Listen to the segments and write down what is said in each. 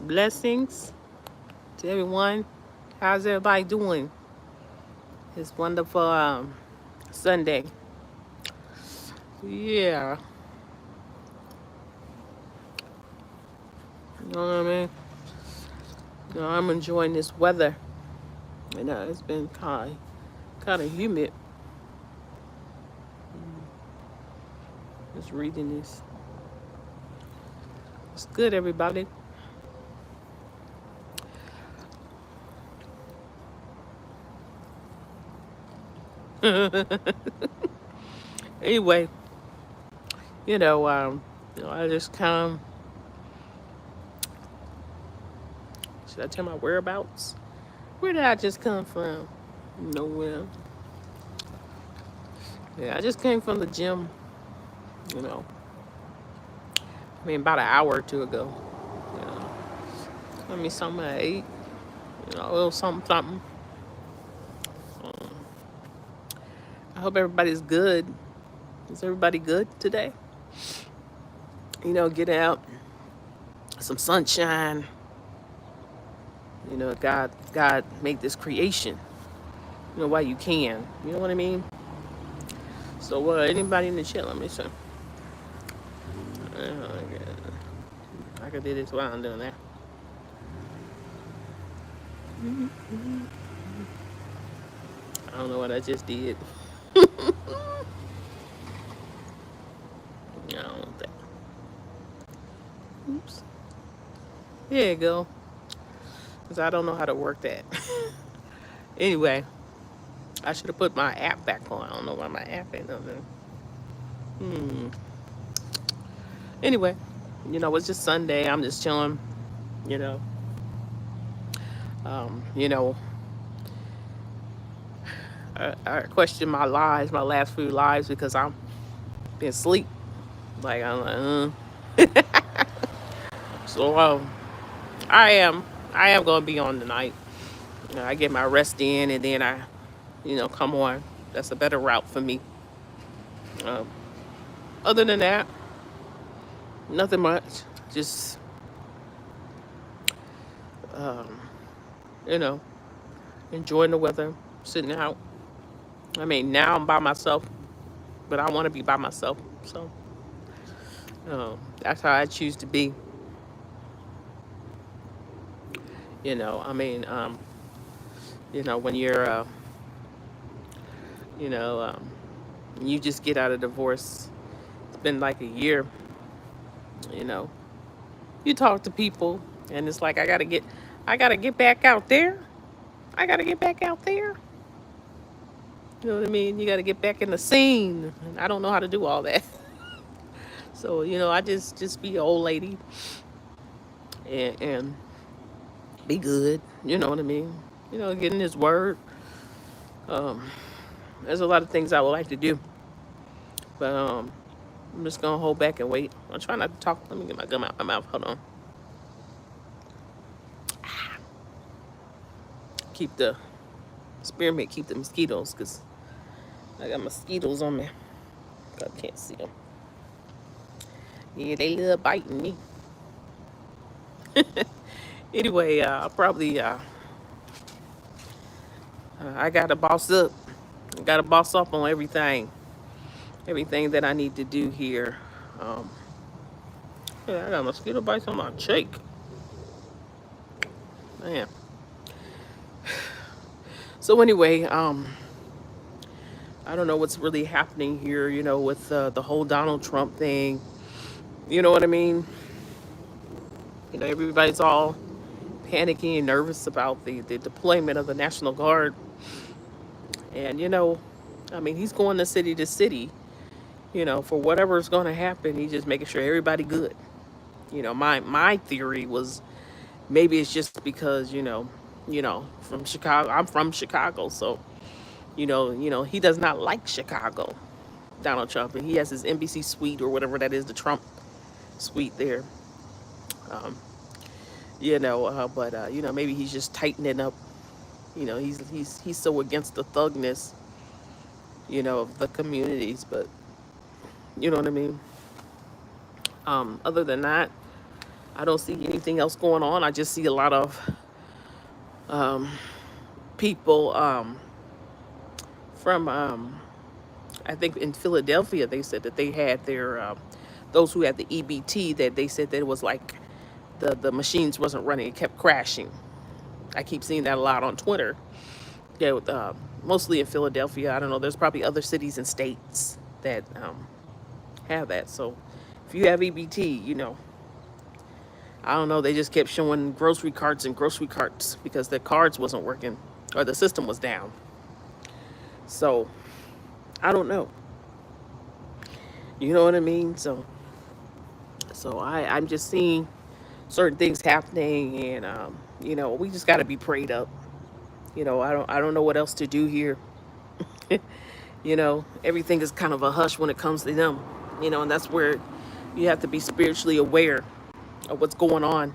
Blessings to everyone. How's everybody doing? It's wonderful Sunday. Yeah, you know what I mean? I'm enjoying this weather. It's been kind of humid. Just reading this. It's good, everybody. Anyway, you know, I just kind of, should I tell my whereabouts? Where did I just come from? Nowhere. Yeah, I just came from the gym, you know. About an hour or two ago. You know, something I ate. A little something, something. Um, I hope everybody's good. Is everybody good today? Get out, some sunshine. God made this creation. While you can. You know what I mean? So, anybody in the chat? Let me see. I could do this while I'm doing that. I don't know what I just did. I don't think. Oops. There you go. Because I don't know how to work that. Anyway, I should have put my app back on. I don't know why my app ain't on there. Anyway, it's just Sunday. I'm just chilling. You know, um, you know, I question my lives, my last few lives, because I'm been asleep. Like I'm like. So I am, I am gonna be on tonight. I get my rest in, and then I, come on. That's a better route for me. Um, Other than that, nothing much. Just, um, you know, enjoying the weather, sitting out. Now I'm by myself, but I want to be by myself. So that's how I choose to be. You know, I mean, um, when you're, you know, um, you just get out of divorce. It's been like a year. You know, you talk to people, and it's like I gotta get back out there. I gotta get back out there. You know what I mean? You gotta get back in the scene. And I don't know how to do all that. So I just be an old lady and be good. You know what I mean? Getting His word. Um, there's a lot of things I would like to do, but I'm just gonna hold back and wait. I'm trying not to talk. Let me get my gum out my mouth. Hold on. Keep the spearmint. Keep the mosquitoes, cause I got mosquitoes on me. I can't see them. Yeah, they love biting me. Anyway, I'll probably I gotta boss up. I gotta boss up on everything that I need to do here. Um, yeah, I got mosquito bites on my cheek. Man. So anyway, I don't know what's really happening here. With the whole Donald Trump thing. You know what I mean? Everybody's all panicky and nervous about the deployment of the National Guard. And he's going to city, for whatever's going to happen. He's just making sure everybody good. My theory was maybe it's just because from Chicago. I'm from Chicago, so he does not like Chicago, Donald Trump, and he has his NBC suite or whatever that is, the Trump suite there. Um, but maybe he's just tightening up. He's so against the thugness, of the communities, but you know what I mean. Other than that, I don't see anything else going on. I just see a lot of people from I think in Philadelphia, they said that they had their those who had the EBT, that they said that it was like the machines wasn't running, it kept crashing. I keep seeing that a lot on Twitter. Yeah, mostly in Philadelphia. I don't know. There's probably other cities and states that have that. So if you have EBT, I don't know. They just kept showing grocery carts and grocery carts because the cards wasn't working or the system was down. So I don't know. You know what I mean? So I'm just seeing certain things happening, and we just got to be prayed up. I don't know what else to do here. Everything is kind of a hush when it comes to them. And that's where you have to be spiritually aware of what's going on,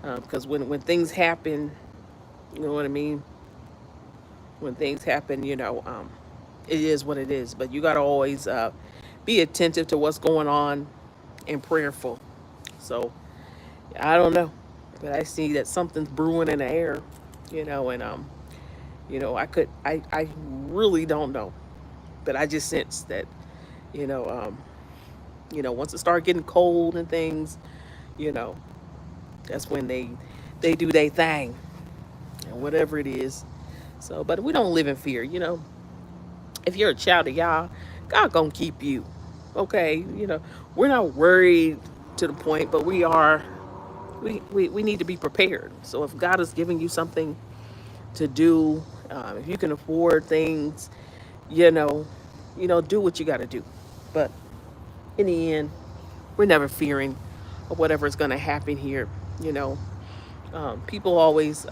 because when things happen, you know what I mean. When things happen, it is what it is. But you got to always be attentive to what's going on and prayerful. So I don't know, but I see that something's brewing in the air, and I really don't know, but I just sense that, you know, um, once it start getting cold and things, you know, that's when they do their thing, and whatever it is. So, but we don't live in fear. If you're a child of Yah, God gonna keep you. Okay, we're not worried to the point, but we are. We need to be prepared. So if God is giving you something to do, if you can afford things, you know, do what you got to do. But in the end, we're never fearing of whatever is going to happen here. You know, people always,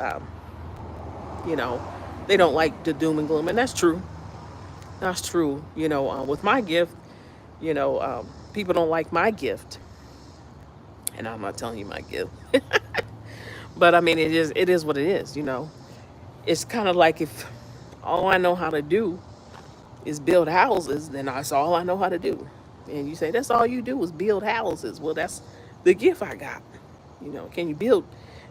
you know, they don't like the doom and gloom, and that's true. That's true. With my gift, people don't like my gift, and I'm not telling you my gift, but I mean, it is what it is. It's kind of like if all I know how to do is build houses, then that's all I know how to do. And you say, that's all you do is build houses. Well, that's the gift I got. Can you build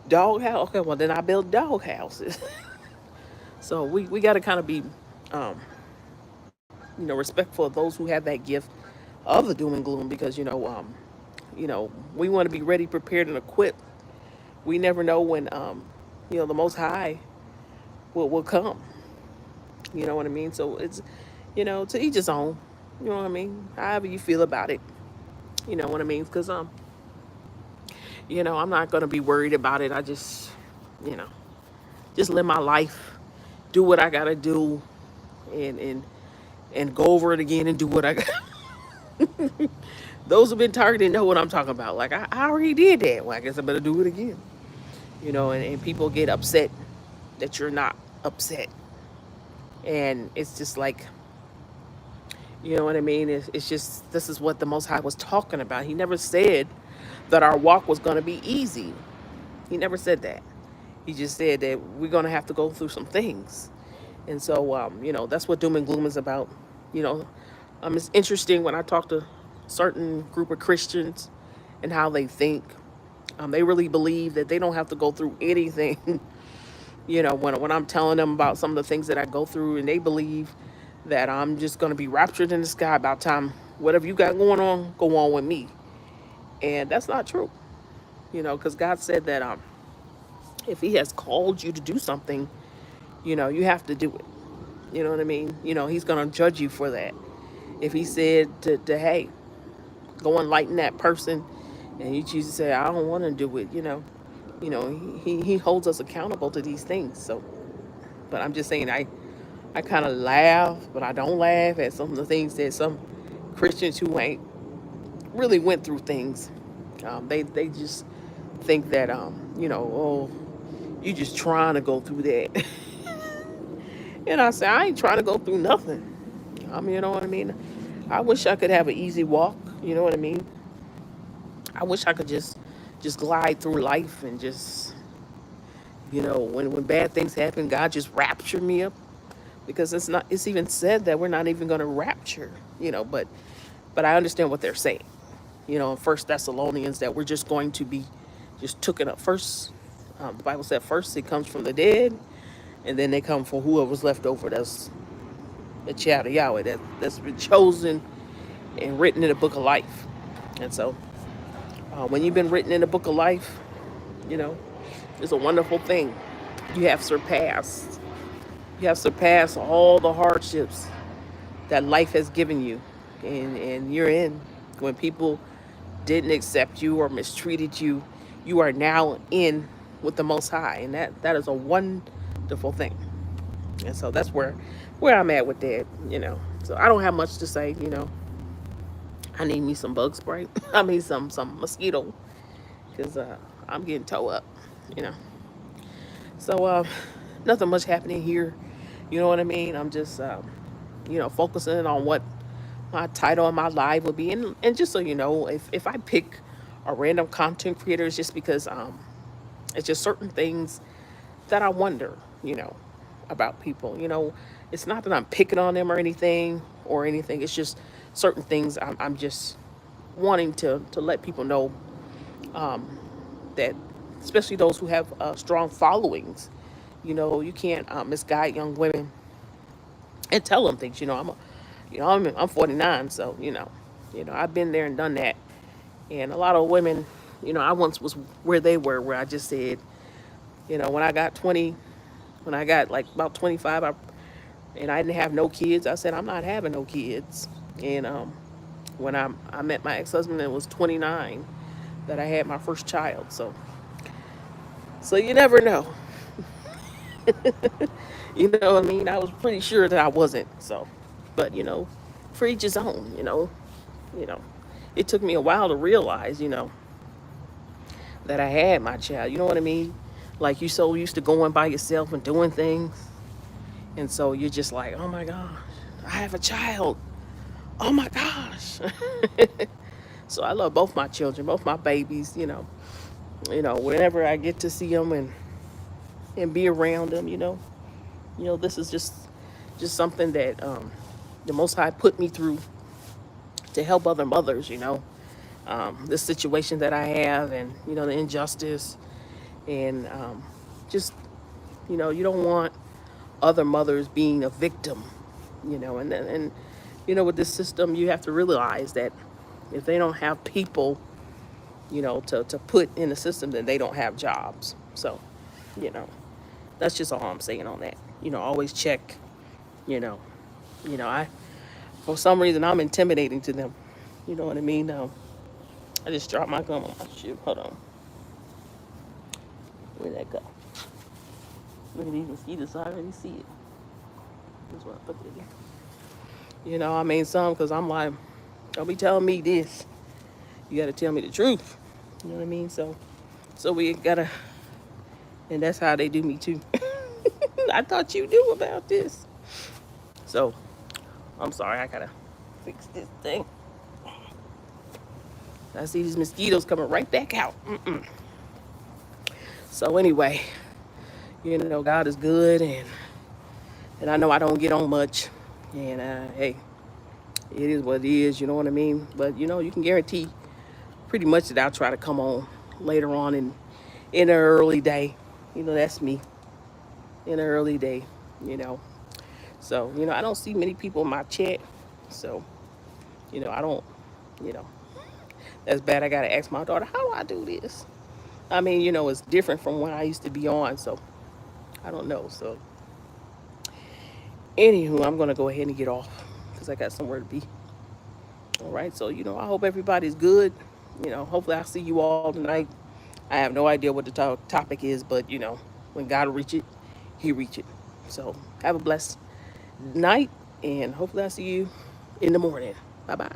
dog house? Okay, well, then I build dog houses. So we got to kind of be, um, respectful of those who have that gift of the doom and gloom, because, we want to be ready, prepared, and equipped. We never know when, the Most High will come. You know what I mean? So it's, to each his own. You know what I mean? However you feel about it. You know what I mean? Because I'm not gonna be worried about it. I you know, just live my life, do what I gotta do, and go over it again and do what I got. Those who've been targeted know what I'm talking about. Like I already did that. Well, I guess I better do it again. And people get upset that you're not upset, and it's just like, you know what I mean? It's just, this is what the Most High was talking about. He never said that our walk was going to be easy. He never said that. He just said that we're going to have to go through some things. And so, that's what doom and gloom is about. You know, it's interesting when I talk to certain group of Christians and how they think. They really believe that they don't have to go through anything. When I'm telling them about some of the things that I go through, and they believe that I'm just going to be raptured in the sky about time whatever you got going on, go on with me. And that's not true. Because God said that if He has called you to do something, you have to do it. You know what I mean? He's going to judge you for that. If He said to hey, go and lighten that person, and you choose to say, I don't want to do it, he holds us accountable to these things. So, but I'm just saying, I kind of laugh, but I don't laugh at some of the things that some Christians who ain't really went through things, they just think that, oh, you just trying to go through that. And I say, I ain't trying to go through nothing. You know what I mean? I wish I could have an easy walk. You know what I mean? I wish I could just glide through life and just, when bad things happen, God just rapture me up, because it's even said that we're not even going to rapture, but I understand what they're saying. in First Thessalonians, that we're just going to be just taken up first. The Bible said first it comes from the dead, and then they come for whoever's left over. That's the child of Yahweh that's been chosen and written in the book of life. And so, when you've been written in the book of life, you know, it's a wonderful thing. You have surpassed. You have surpassed all the hardships that life has given you, and you're in. When people didn't accept you or mistreated you, you are now in with the Most High, and that is a wonderful thing. And so that's where I'm at with that. So I don't have much to say. I need me some bug spray. I mean some mosquito, because I'm getting toe up. You know. So nothing much happening here. You know what I mean? I'm just focusing on what my title on my live will be. And just so you know, if I pick a random content creator, it's just because it's just certain things that I wonder, about people. It's not that I'm picking on them or anything. It's just certain things I'm just wanting to let people know, that, especially those who have strong followings, you can't misguide young women and tell them things. I'm 49, so I've been there and done that. And a lot of women, I once was where they were, where I just said, when I got 20, when I got like about 25, and I didn't have no kids, I said, I'm not having no kids. And when I met my ex-husband, it was 29 that I had my first child. So you never know. You know what I mean? I was pretty sure that I wasn't. So, but for each his own. You know, it took me a while to realize, that I had my child. You know what I mean? Like, you so used to going by yourself and doing things, and so you're just like, oh my gosh, I have a child. Oh my gosh. So I love both my children, both my babies. Whenever I get to see them and be around them, this is just something that the Most High put me through to help other mothers. This situation that I have, and the injustice, and just you don't want other mothers being a victim. And with this system, you have to realize that if they don't have people, to put in the system, then they don't have jobs. So, you know, that's just all I'm saying on that. Always check. You know, I for some reason I'm intimidating to them. You know what I mean? I just dropped my gum on my shoe. Hold on. Where'd that go? Look at these mosquitoes. I already see it. That's what I put it in. I mean, some, because I'm like, don't be telling me this. You got to tell me the truth. You know what I mean? So we gotta, and that's how they do me too. I thought you knew about this. So, I'm sorry, I gotta fix this thing. I see these mosquitoes coming right back out. So anyway, God is good, and I know I don't get on much, and hey, it is what it is. You know what I mean? But you can guarantee pretty much that I'll try to come on later on in an early day. That's me in an early day. So I don't see many people in my chat. So I don't. You know, that's bad. I gotta ask my daughter, how do I do this? I mean, it's different from when I used to be on. So I don't know. So anywho, I'm gonna go ahead and get off because I got somewhere to be. All right. So I hope everybody's good. Hopefully I'll see you all tonight. I have no idea what the topic is, but when God reach it, He reach it. So have a blessed night, and hopefully I'll see you in the morning. Bye bye.